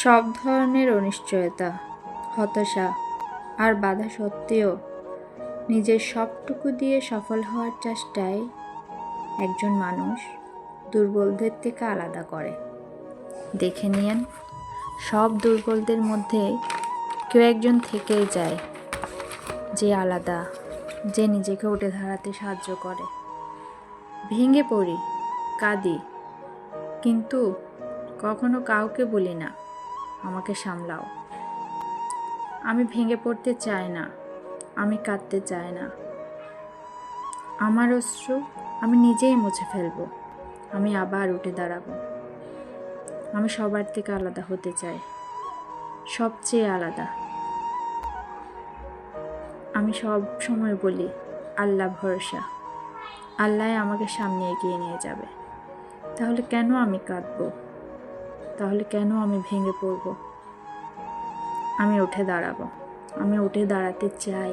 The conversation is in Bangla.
সব ধরনের অনিশ্চয়তা, হতাশা আর বাধা সত্ত্বেও নিজের সবটুকু দিয়ে সফল হওয়ার চেষ্টায় একজন মানুষ দুর্বলদের থেকে আলাদা করে। দেখে নিয়েন, সব দুর্বলদের মধ্যে কেউ একজন থেকেই যায়, যে আলাদা, যে নিজেকে উঠে দাঁড়াতে সাহায্য করে। ভেঙে পড়ি, কাঁদি, কিন্তু কখনো কাউকে বলি না আমাকে সামলাও। আমি ভেঙে পড়তে চাই না, আমি কাঁদতে চাই না। আমার অশ্রু আমি নিজেই মুছে ফেলবো, আমি আবার উঠে দাঁড়াবো। আমি সবার থেকে আলাদা হতে চাই, সবচেয়ে আলাদা। আমি সব সময় বলি আল্লাহ ভরসা, আল্লাহ আমাকে সামনে এগিয়ে নিয়ে যাবে। তাহলে কেন আমি কাঁদবো? তাহলে কেন আমি ভেঙে পড়বো? আমি উঠে দাঁড়াবো, আমি উঠে দাঁড়াতে চাই।